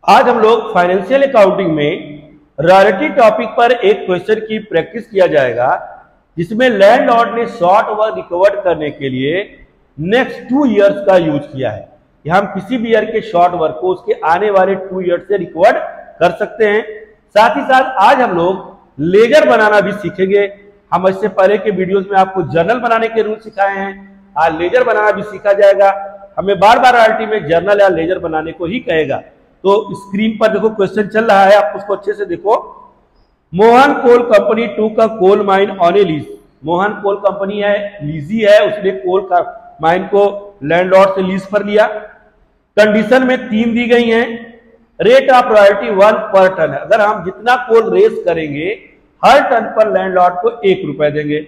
आज हम लोग फाइनेंशियल अकाउंटिंग में रॉयल्टी टॉपिक पर एक क्वेश्चन की प्रैक्टिस किया जाएगा, जिसमें लैंडलॉर्ड ने शॉर्ट वर्क रिकवर करने के लिए नेक्स्ट 2 इयर्स का यूज किया है। हम किसी भी ईयर के शॉर्ट वर्क को उसके आने वाले 2 इयर्स से रिकवर कर सकते हैं। साथ ही साथ आज हम लोग लेजर बनाना भी सीखेंगे। हम इससे पहले के वीडियोस में आपको जर्नल बनाने के रूल सिखाए हैं, आज लेजर बनाना भी सीखा जाएगा। हमें बार बार रॉयल्टी में जर्नल या लेजर बनाने को ही कहेगा। तो स्क्रीन पर देखो क्वेश्चन चल रहा है, आप उसको अच्छे से देखो। मोहन कोल कंपनी टू का coal mine on a lease. Mohan coal company है, लीजी है, उसने कोल का माइन को लैंडलॉर्ड से लीज पर लिया। कंडीशन में 3 दी गई हैं। रेट ऑफ रॉयल्टी 1 पर टन है। अगर हम जितना कोल रेस करेंगे हर टन पर लैंडलॉर्ड को 1 रुपए देंगे।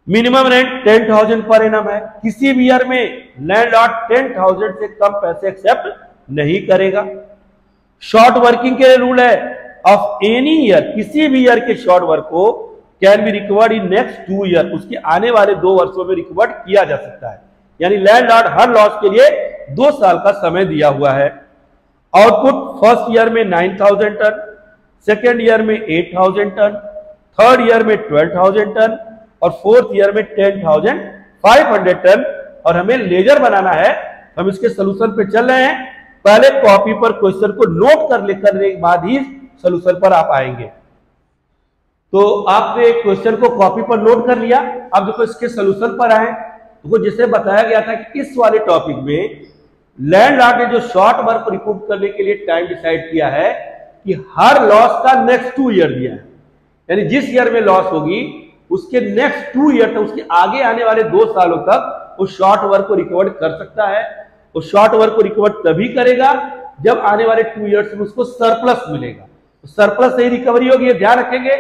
मिनिमम रेंट 10,000 पर एनम है। किसी भी ईयर में लैंडलॉर्ड 10,000 से कम पैसे एक्सेप्ट नहीं करेगा। शॉर्ट वर्किंग के रूल है, ऑफ एनी ईयर, किसी भी ईयर के शॉर्ट वर्क को can be recovered in next 2 year, उसके आने वाले 2 वर्षों में रिकवर्ड किया जा सकता है। यानी लैंडलॉर्ड हर लॉस के लिए 2 साल का समय दिया हुआ है। आउटपुट फर्स्ट ईयर में 9,000 टन, सेकेंड ईयर में 8,000 टन, थर्ड ईयर में 12,000 टन और फोर्थ ईयर में 10,500 टन। और हमें लेजर बनाना है। हम इसके सोल्यूशन पे चल रहे हैं। पहले कॉपी पर क्वेश्चन को नोट कर करने के बाद ही सोल्यूशन पर आप आएंगे। तो आपने क्वेश्चन को कॉपी पर नोट कर लिया। अब देखो इसके सोल्यूशन पर आए। तो जैसे बताया गया था कि इस वाले टॉपिक में लैंडलॉर्ड ने जो शॉर्ट वर्क को रिकूप करने के लिए टाइम डिसाइड किया है कि हर लॉस का नेक्स्ट 2 ईयर दिया है। यानी जिस ईयर में लॉस होगी उसके नेक्स्ट 2 ईयर तक, उसके आगे आने वाले 2 सालों तक वो शॉर्ट वर्क को रिकवर कर सकता है। वो शॉर्ट वर्क को रिकवर तभी करेगा जब आने वाले 2 इयर्स में उसको सरप्लस मिलेगा। तो सरप्लस से ही रिकवरी होगी, ध्यान रखेंगे।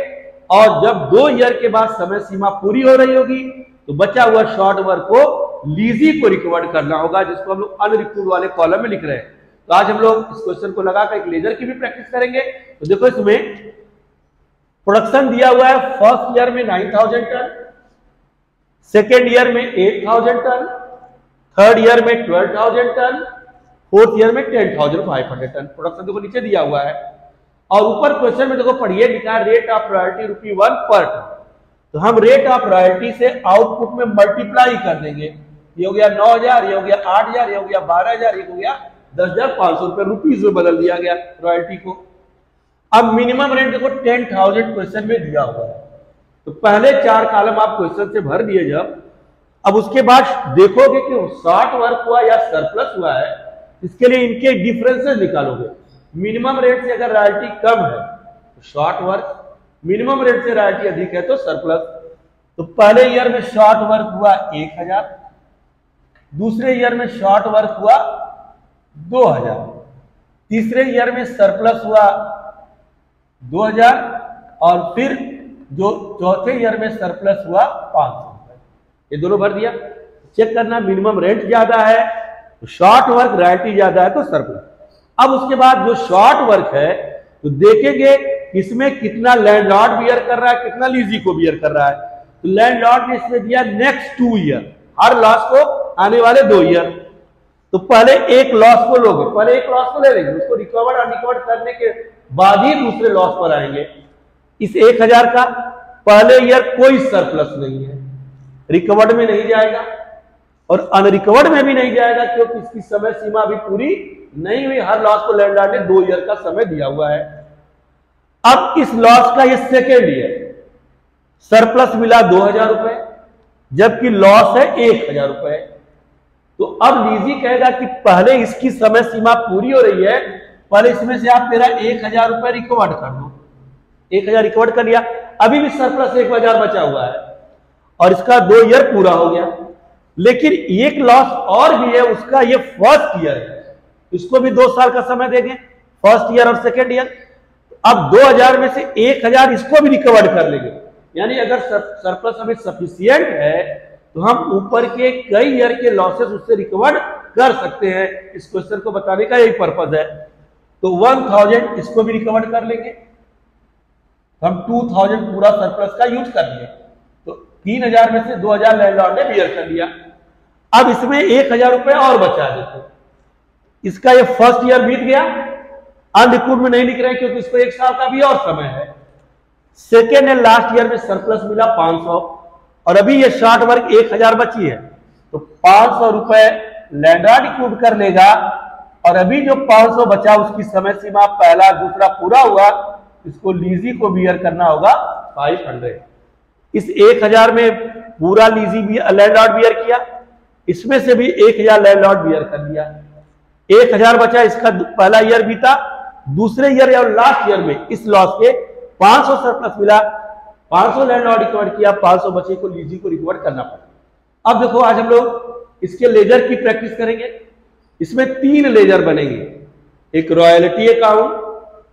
और जब 2 ईयर के बाद समय सीमा पूरी हो रही होगी तो बचा हुआ शॉर्ट वर्क को लीजी को रिकवर करना होगा, जिसको हम लोग अनरिकवर्ड वाले कॉलम में लिख रहे हैं। तो आज हम लोग इस क्वेश्चन को लगाकर एक लेजर की भी प्रैक्टिस करेंगे। तो देखो इसमें प्रोडक्शन दिया हुआ है। फर्स्ट ईयर में 9,000 टन, सेकेंड ईयर में 8,000 टन, थर्ड ईयर में 12,000 टन, फोर्थ ईयर में 10,500 टन। प्रोडक्शन देखो नीचे दिया हुआ है। और ऊपर क्वेश्चन में देखो पढ़िए, लिखा है रेट ऑफ रॉयल्टी ₹1 पर टन। तो हम रेट ऑफ रॉयल्टी से आउटपुट में मल्टीप्लाई कर देंगे। ये हो गया 9,000, ये हो गया 8,000, ये हो गया 12,000, ये हो गया 10,500 रुपए, रुपीज में बदल दिया गया रॉयल्टी को। अब मिनिमम रेंट देखो 10,000 क्वेश्चन में दिया हुआ है। तो पहले 4 कॉलम आप क्वेश्चन से भर दिए जब, अब उसके बाद देखोगे कि शॉर्ट वर्क हुआ या सरप्लस हुआ है, इसके लिए इनके डिफरेंसेस निकालोगे। मिनिमम रेट से अगर रॉयल्टी कम है तो शॉर्ट वर्क, मिनिमम रेट से रॉयल्टी अधिक है तो सरप्लस। तो पहले ईयर में शॉर्ट वर्क हुआ 1,000, दूसरे ईयर में शॉर्ट वर्क हुआ 2,000, तीसरे ईयर में सरप्लस हुआ 2,000 और फिर जो चौथे ईयर में सरप्लस हुआ 500। ये दोनों भर दिया। चेक करना, मिनिमम रेंट ज्यादा है तो शॉर्ट वर्क, रॉयल्टी ज्यादा है तो सरप्लस। अब उसके बाद जो शॉर्ट वर्क है तो देखेंगे इसमें कितना लैंडलॉर्ड बियर कर रहा है, कितना लीजी को बियर कर रहा है। तो लैंडलॉर्ड ने इसमें दिया नेक्स्ट 2 ईयर, हर लॉस को आने वाले 2 ईयर। तो पहले एक लॉस को लोगे, पहले एक लॉस को ले लेंगे, उसको रिकवर और रिकवर करने के बाद ही दूसरे लॉस पर आएंगे। इस 1,000 का पहले ईयर कोई सरप्लस नहीं है, रिकवर्ड में नहीं जाएगा और अनरिकवर्ड में भी नहीं जाएगा, क्योंकि इसकी समय सीमा अभी पूरी नहीं हुई। हर लॉस को लैंडलॉर्ड ने 2 ईयर का समय दिया हुआ है। अब इस लॉस का ये सेकेंड ईयर सरप्लस मिला 2,000 रुपए, जबकि लॉस है 1,000 रुपए। तो अब लीजी कहेगा कि पहले इसकी समय सीमा पूरी हो रही है, पहले इसमें से आप मेरा 1,000 रुपए रिकवर्ड कर दो। 1,000 रिकवर्ड कर लिया, अभी भी सरप्लस 1,000 बचा हुआ है और इसका 2 ईयर पूरा हो गया। लेकिन एक लॉस और भी है, उसका ये फर्स्ट ईयर है, इसको भी 2 साल का समय देंगे, फर्स्ट ईयर और सेकेंड ईयर। अब 2,000 में से 1,000 इसको भी रिकवर कर लेंगे। यानी अगर सरप्लस हमें सफिशियंट है तो हम ऊपर के कई ईयर के लॉसेस उससे रिकवर कर सकते हैं। इस क्वेश्चन को बताने का यही पर्पज है। तो 1,000 इसको भी रिकवर कर लेंगे। हम 2,000 पूरा सरप्लस का यूज कर लिए, तो 3,000 में से 2,000 लैंडलॉर्ड ने बियर कर लिया। अब इसमें 1,000 रुपए और बचा देते। इसका ये फर्स्ट ईयर बीत गया, अनरिक्रूड में नहीं लिख रहे हैं क्योंकि इसको 1 साल का भी और समय है। सेकेंड एंड लास्ट ईयर में सरप्लस मिला 500 और अभी ये शॉर्ट वर्क 1000 बची है, तो 500 रुपए लैंडलॉर्ड रिक्रूड कर लेगा और अभी जो 500 बचा उसकी समय सीमा पहला दूसरा पूरा हुआ, इसको लीजी को बियर करना होगा 500। इस 1000 में पूरा लीजी भी लैंडलॉर्ड बियर किया, इसमें से भी 1000 लैंडलॉर्ड बियर कर दिया, 1000 बचा, इसका पहला ईयर बीता, दूसरे ईयर या लास्ट ईयर में इस लॉस के 500 सरप्लस मिला, 500 लैंडलॉर्ड रिकवर किया, 500 बचे को लीजी को रिकवर करना पड़ा। अब देखो आज हम लोग इसके लेजर की प्रैक्टिस करेंगे। इसमें 3 लेजर बनेंगे, एक रॉयल्टी अकाउंट,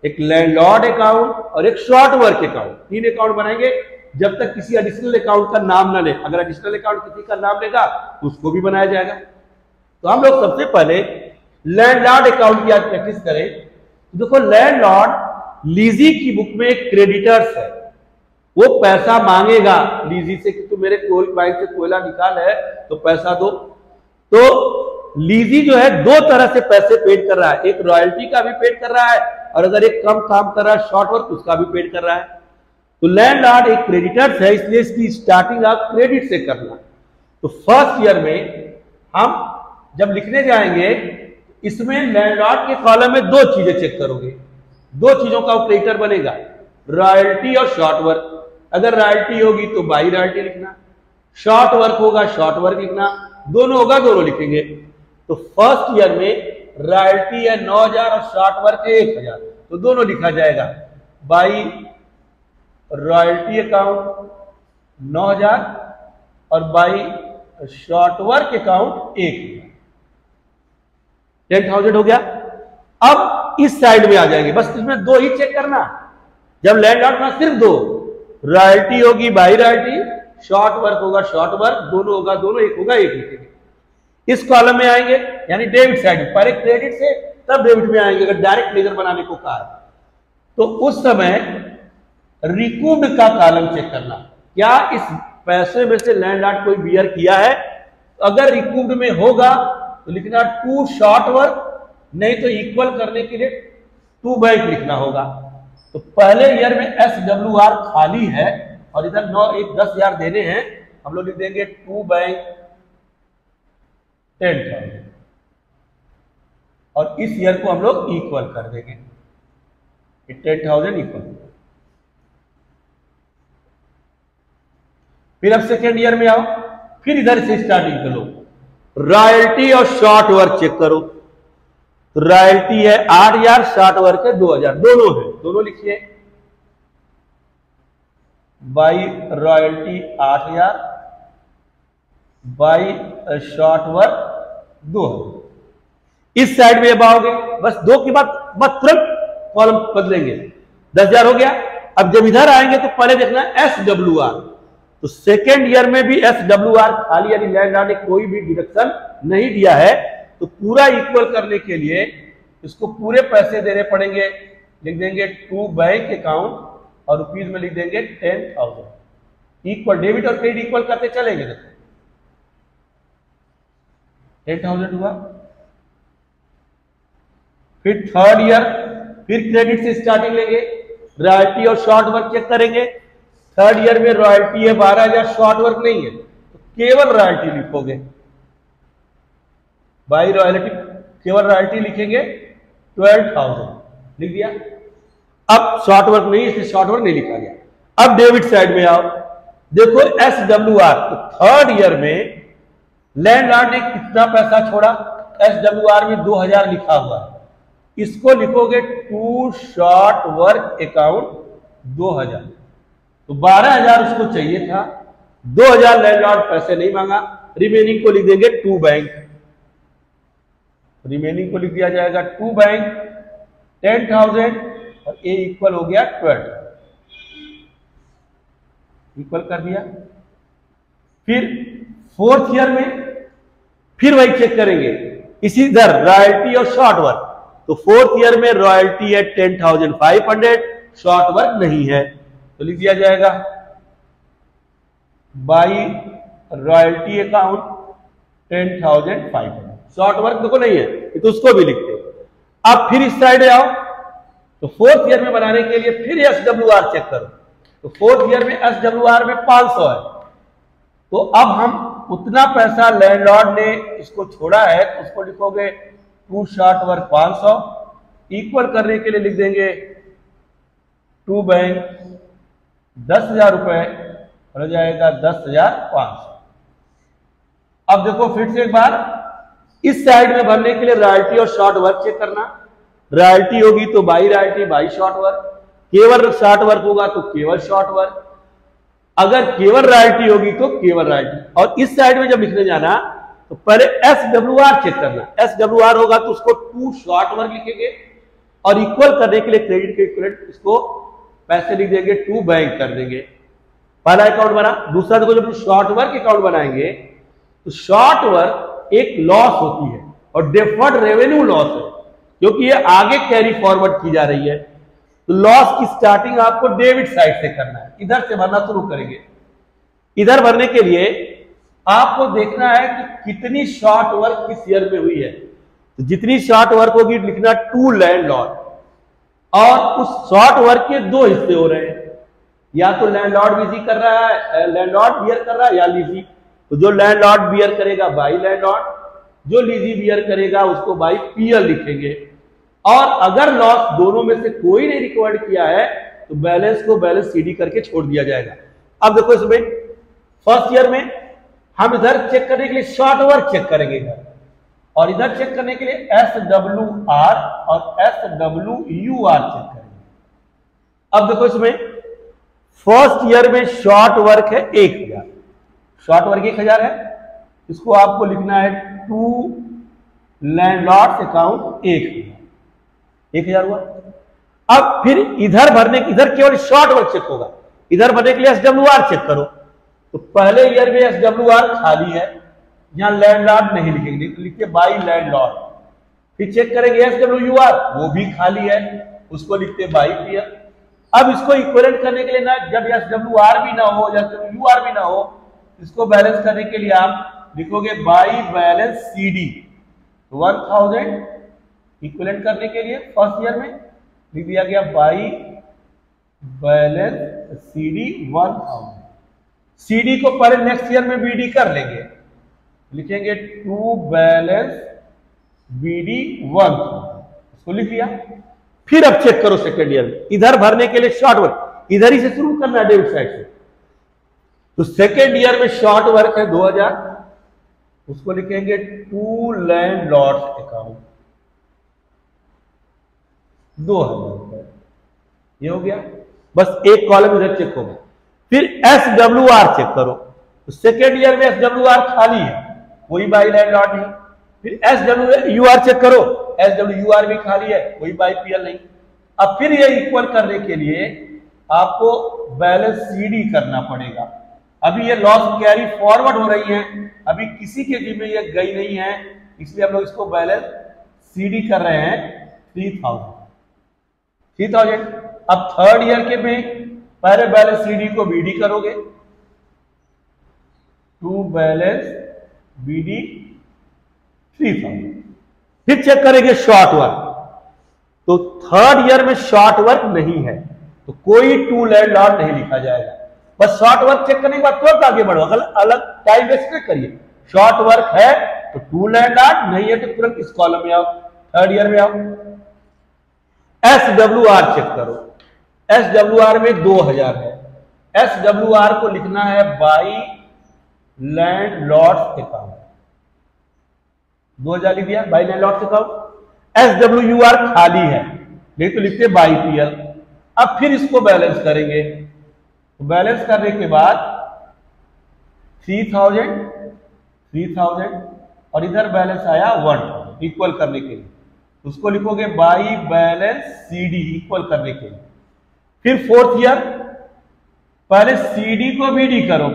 एक लैंडलॉर्ड अकाउंट और एक शॉर्ट वर्क अकाउंट। 3 अकाउंट बनाएंगे जब तक किसी एडिशनल अकाउंट का नाम ना ले। अगर एडिशनल अकाउंट किसी का नाम लेगा तो उसको भी बनाया जाएगा। तो हम लोग सबसे पहले लैंडलॉर्ड अकाउंट की आज प्रैक्टिस करें। देखो लैंडलॉर्ड लीजी की बुक में एक क्रेडिटर्स है, वो पैसा मांगेगा लीजी से कि तू मेरे कोल बैंक से कोयला निकाल है तो पैसा दो। तो लीजी जो है 2 तरह से पैसे पेड कर रहा है, एक रॉयल्टी का भी पेड कर रहा है और अगर एक कम काम कर रहा है शॉर्ट वर्क उसका भी पेड कर रहा है। तो लैंडलॉर्ड एक क्रेडिटर्स है, इसलिए इसकी स्टार्टिंग आप क्रेडिट से करना। तो फर्स्ट ईयर में हम जब लिखने जाएंगे इसमें लैंडलॉर्ड के कॉलम में 2 चीजें चेक करोगे, 2 चीजों का क्रेडिटर बनेगा, रॉयल्टी और शॉर्ट वर्क। अगर रॉयल्टी होगी तो बाई रॉयल्टी लिखना, शॉर्ट वर्क होगा शॉर्ट वर्क लिखना, दोनों होगा दोनों लिखेंगे। तो फर्स्ट ईयर में रॉयल्टी है 9000 और शॉर्ट वर्क है 1000, तो दोनों लिखा जाएगा, बाई रॉयल्टी अकाउंट 9000 और बाई शॉर्ट वर्क अकाउंट 1000, 10,000 हो गया। अब इस साइड में आ जाएंगे, बस इसमें 2 ही चेक करना। जब लैंडलॉर्ड में सिर्फ 2, रॉयल्टी होगी बाई रॉयल्टी, शॉर्ट वर्क होगा शॉर्ट वर्क, दोनों होगा दोनों, एक होगा एक लिखेंगे। इस कॉलम में आएंगे यानी डेबिट साइड, पहले क्रेडिट से तब डेबिट में आएंगे। अगर डायरेक्ट लेजर बनाने को कहा तो उस समय रिकूव्ड का कॉलम चेक करना, क्या इस पैसे में से लैंडलॉर्ड कोई बियर किया है। अगर रिकूव्ड में होगा तो लिखना टू शॉर्ट वर्क, नहीं तो इक्वल करने के लिए टू बैंक लिखना होगा। तो पहले ईयर में SWR खाली है और इधर 10,000 देने हैं, हम लोग लिख देंगे टू बैंक 10,000 और इस ईयर को हम लोग इक्वल कर देंगे, 10,000 इक्वल। फिर अब सेकेंड ईयर में आओ, फिर इधर से स्टार्टिंग करो, रॉयल्टी और शॉर्ट वर्क चेक करो। तो रॉयल्टी है 8,000, शॉर्ट वर्क है 2,000, दोनों है, दोनों लिखिए, by royalty 8,000 by short work 2,000। इस साइड में अब आओगे, बस 2 के बाद तुरंत कॉलम बदलेंगे, 10,000 हो गया। अब जब इधर आएंगे तो पहले देखना SWR, तो सेकेंड ईयर में भी SWR खाली, यानी लैंडलॉर्ड ने कोई भी डिडक्शन नहीं दिया है। तो पूरा इक्वल करने के लिए इसको पूरे पैसे देने पड़ेंगे, लिख देंगे टू बैंक अकाउंट और रुपीज में लिख देंगे 10,000। इक्वल, डेबिट और क्रेडिट इक्वल करते चलेंगे। देखो 10,000 हुआ। फिर थर्ड ईयर फिर क्रेडिट से स्टार्टिंग लेंगे, रॉयल्टी और शॉर्ट वर्क चेक करेंगे। थर्ड ईयर में रॉयल्टी है 12,000, शॉर्ट वर्क नहीं है तो केवल रॉयल्टी लिखोगे, बाई रॉयल्टी केवल रॉयल्टी लिखेंगे 12,000 लिख दिया। अब शॉर्ट वर्क नहीं, इसलिए शॉर्ट वर्क नहीं लिखा गया। अब डेबिट साइड में आओ, देखो SWR, तो थर्ड ईयर में लैंडलॉर्ड ने कितना पैसा छोड़ा, SWR में 2,000 लिखा हुआ है, इसको लिखोगे टू शॉर्ट वर्क अकाउंट 2,000, तो 12,000 उसको चाहिए था, 2,000 लैंडलॉर्ड पैसे नहीं मांगा, रिमेनिंग को लिख देंगे टू बैंक, रिमेनिंग को लिख दिया जाएगा टू बैंक 10,000 और ए इक्वल हो गया 12, इक्वल कर दिया। फिर फोर्थ ईयर में फिर वही चेक करेंगे, इसी दर रॉयल्टी और शॉर्ट वर्क, तो फोर्थ ईयर में रॉयल्टी है 10,500, शॉर्ट वर्क नहीं है तो लिख दिया जाएगा by royalty account 10,500, short work देखो नहीं है तो उसको भी लिखते। अब फिर इस साइड आओ, तो फोर्थ ईयर में बनाने के लिए फिर SWR चेक करो, तो फोर्थ ईयर में SWR में 500 है। तो अब हम उतना पैसा लैंडलॉर्ड ने इसको छोड़ा है, तो उसको लिखोगे टू शॉर्ट वर्क 500, इक्वल करने के लिए लिख देंगे टू बैंक 10,000 रुपए, हो जाएगा 10,500। अब देखो फिर से एक बार, इस साइड में भरने के लिए रॉयल्टी और शॉर्ट वर्क चेक करना। रॉयल्टी होगी तो by royalty by short work, केवल शॉर्ट वर्क होगा तो केवल शॉर्ट वर्क, अगर केवल रॉयल्टी होगी तो केवल रॉयल्टी। और इस साइड में जब लिखने जाना तो पहले SWR चेक करना। SWR होगा तो उसको टू शॉर्ट वर्क लिखेंगे और इक्वल करने के लिए क्रेडिट के इक्वलेंट इसको पैसे लिख देंगे, टू बैंक कर देंगे। पहला अकाउंट बना। दूसरा देखो, जब शॉर्ट वर्क अकाउंट बनाएंगे तो शॉर्ट वर्क एक लॉस होती है और डेफर्ड रेवेन्यू लॉस है, क्योंकि ये आगे कैरी फॉरवर्ड की जा रही है। तो लॉस की स्टार्टिंग आपको डेबिट साइड से करना है, इधर से भरना शुरू करेंगे। इधर भरने के लिए आपको देखना है कि कितनी शॉर्ट वर्क किस ईयर में हुई है। तो जितनी शॉर्ट वर्क होगी लिखना टू लैंडलॉर्ड, और उस शॉर्ट वर्क के दो हिस्से हो रहे हैं, या तो लैंडलॉर्ड लीजी कर रहा है, लैंडलॉर्ड बियर कर रहा है, या लीजी। तो जो लैंडलॉर्ड बियर करेगा बाई लैंडलॉर्ड, जो लीजी बियर करेगा उसको बाई पीएल लिखेंगे। और अगर लॉस दोनों में से कोई ने रिकवर्ड किया है तो बैलेंस को बैलेंस सीडी करके छोड़ दिया जाएगा। अब देखो इसमें फर्स्ट ईयर में हम इधर चेक करने के लिए शॉर्ट वर्क चेक करेंगे इधर, और इधर चेक करने के लिए SWR और SWUR चेक करेंगे। अब देखो इसमें फर्स्ट ईयर में शॉर्ट वर्क है 1000, शॉर्ट वर्क 1000 है, इसको आपको लिखना है टू लैंडलॉर्ड्स अकाउंट 1000 हुआ। अब फिर इधर भरने, इधर केवल शॉर्ट वर्क चेक होगा, इधर भरने के लिए SWR चेक करो। तो पहले ईयर में SWR खाली है, यहां लैंडलॉर्ड नहीं लिखेंगे, लिखिए बाई लैंडलॉर्ड। फिर चेक करेंगे SWUR, वो भी खाली है, उसको लिखते बाई पीएल। अब इसको इक्विवेलेंट करने के लिए ना, जब SWR भी ना हो, SWUR भी ना हो, इसको बैलेंस करने के लिए आप लिखोगे बाई बैलेंस सीडी 1000। इक्विवेलेंट करने के लिए फर्स्ट ईयर में लिख दिया गया बाई बैलेंस सीडी 1000। सीडी को पहले नेक्स्ट ईयर में बीडी कर लेंगे, लिखेंगे टू बैलेंस बीडी 1000, इसको लिख लिया। फिर अब चेक करो सेकेंड ईयर में, इधर भरने के लिए शॉर्ट वर्क इधर ही से शुरू करना है डेबिट साइड से। तो सेकेंड ईयर में शॉर्ट वर्क है 2000, उसको लिखेंगे टू लैंडलॉर्ड्स अकाउंट 2000 रुपए, ये हो गया। बस एक कॉलम इधर चेक होगा। फिर SWR चेक करो, तो सेकेंड ईयर में SWR खाली है, कोई बाई लैंडलॉर्ड नहीं। फिर SWUR चेक करो, SWUR भी खाली है, कोई बाई पीएल नहीं। अब फिर ये इक्वल करने के लिए आपको बैलेंस सीडी करना पड़ेगा। अभी ये लॉस कैरी फॉरवर्ड हो रही है, अभी किसी के जिम्मे ये गई नहीं है, इसलिए हम लोग इसको बैलेंस सीडी कर रहे हैं 3000। अब थर्ड ईयर के में पहले बैलेंस सीडी को बीडी करोगे, टू बैलेंस बीडी 3000। फिर चेक करेंगे शॉर्ट वर्क, तो थर्ड ईयर में शॉर्ट वर्क नहीं है, तो कोई टू लैंडलॉर्ड नहीं लिखा जाएगा। बस शॉर्ट वर्क चेक करने के बाद तुरंत आगे बढ़ो, अलग टाइम वेस्ट करिए। शॉर्ट वर्क है तो टू लैंडलॉर्ड, नहीं है तो तुरंत इस कॉलम में आओ, थर्ड ईयर में आओ। SWR चेक करो, SWR में 2000 है, SWR को लिखना है बाई लैंडलॉर्ड्स अकाउंट, 2000 लिख दिया बाई लैंडलॉर्ड्स अकाउंट। SWUR खाली है, नहीं तो लिखते बाई पीएल। अब फिर इसको बैलेंस करेंगे, तो बैलेंस करने के बाद 3000 और इधर बैलेंस आया 1000 इक्वल करने के लिए, उसको लिखोगे बाई बैलेंस सीडी इक्वल करने के लिए। फिर फोर्थ ईयर पहले सीडी को बीडी करो,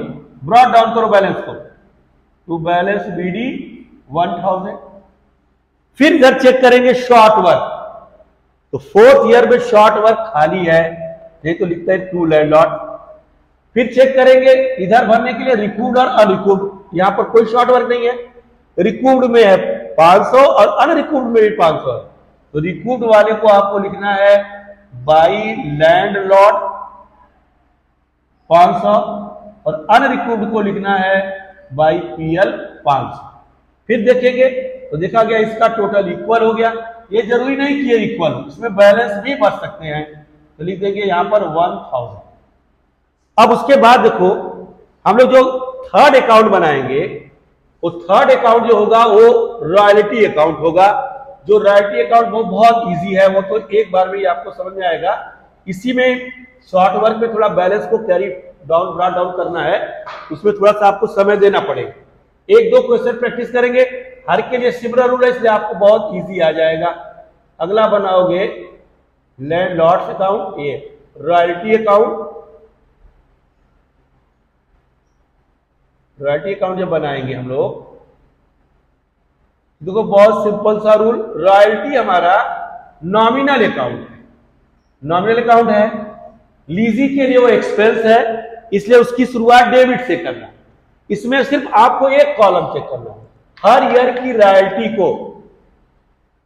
ब्रॉड डाउन करो बैलेंस को, टू बैलेंस बीडी 1000। फिर इधर चेक करेंगे शॉर्ट वर्क, तो फोर्थ ईयर में शॉर्ट वर्क खाली है, नहीं तो लिखता है टू लैंडलॉर्ड। फिर चेक करेंगे इधर भरने के लिए रिकूव्ड और अनरिकूव्ड, यहां पर कोई शॉर्ट वर्क नहीं है, रिकूव्ड में है 500 और अनरिकूव्ड में भी 500 है। तो रिकूव्ड वाले को आपको लिखना है बाई लैंडलॉर्ड 500 और अनरिकवर्ड को लिखना है बाई पीएल 500। फिर देखेंगे तो देखा गया इसका टोटल इक्वल हो गया। ये जरूरी नहीं कि ये इक्वल हो, इसमें बैलेंस भी बच सकते हैं, तो लिख देंगे यहां पर 1000। अब उसके बाद देखो हम लोग जो थर्ड अकाउंट बनाएंगे, वो थर्ड अकाउंट जो होगा वो रॉयल्टी अकाउंट होगा। जो रॉयल्टी अकाउंट वो बहुत इजी है, वो तो एक बार में ही आपको समझ में आएगा। इसी में शॉर्ट वर्क में थोड़ा बैलेंस को कैरी डाउन ब्रॉट डाउन करना है, उसमें थोड़ा सा आपको समय देना पड़ेगा। एक दो क्वेश्चन प्रैक्टिस करेंगे, हर के लिए सिमिलर रूल है, इसलिए आपको बहुत इजी आ जाएगा। अगला बनाओगे लैंडलॉर्ड्स अकाउंट, ये रॉयल्टी अकाउंट। रॉयल्टी अकाउंट जब बनाएंगे हम लोग, देखो बहुत सिंपल सा रूल, रॉयल्टी हमारा नॉमिनल अकाउंट है। नॉमिनल अकाउंट है, लीजी के लिए वो एक्सपेंस है, इसलिए उसकी शुरुआत डेबिट से करना। इसमें सिर्फ आपको एक कॉलम चेक करना है, हर ईयर की रॉयल्टी को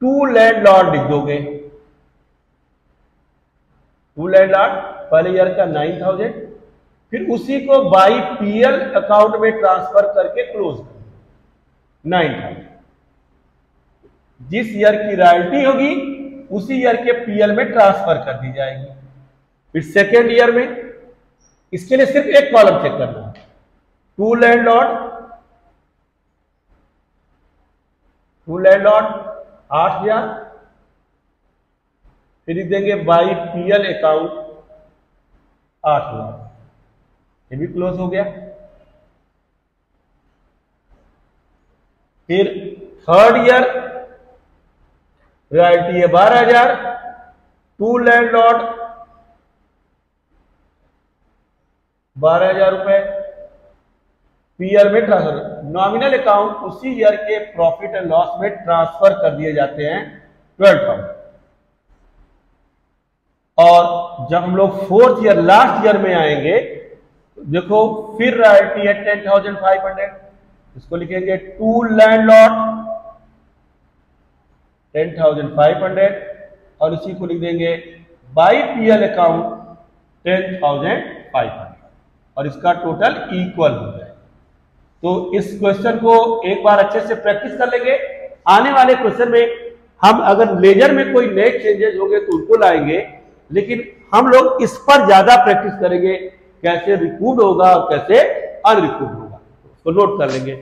टू लैंडलॉर्ड लिख दोगे। टू लैंडलॉर्ड पहले ईयर का 9000, फिर उसी को बाई पीएल अकाउंट में ट्रांसफर करके क्लोज कर 9000। जिस ईयर की रॉयल्टी होगी उसी ईयर के पीएल में ट्रांसफर कर दी जाएगी। फिर सेकेंड ईयर में इसके लिए सिर्फ एक कॉलम चेक करना है, टू लैंडलॉर्ड 8000, फिर देंगे बाई पीएल अकाउंट 8000, ये भी क्लोज हो गया। फिर थर्ड ईयर रॉयल्टी है 12000, टू लैंडलॉर्ड 12000 रुपए, पीएल में ट्रांसफर। नॉमिनल अकाउंट उसी ईयर के प्रॉफिट एंड लॉस में ट्रांसफर कर दिए जाते हैं 12,000। और जब हम लोग फोर्थ ईयर लास्ट ईयर में आएंगे, देखो फिर रॉयल्टी है 10,500, इसको लिखेंगे टू लैंडलॉर्ड 10,500 और इसी को लिख देंगे बाई पीएल अकाउंट 10,500 और इसका टोटल इक्वल हो जाए। तो इस क्वेश्चन को एक बार अच्छे से प्रैक्टिस कर लेंगे। आने वाले क्वेश्चन में हम अगर लेजर में कोई नए चेंजेस होंगे तो उनको लाएंगे, लेकिन हम लोग इस पर ज्यादा प्रैक्टिस करेंगे, कैसे रिकूव्ड होगा और कैसे अनरिकूव्ड होगा, उसको नोट कर लेंगे।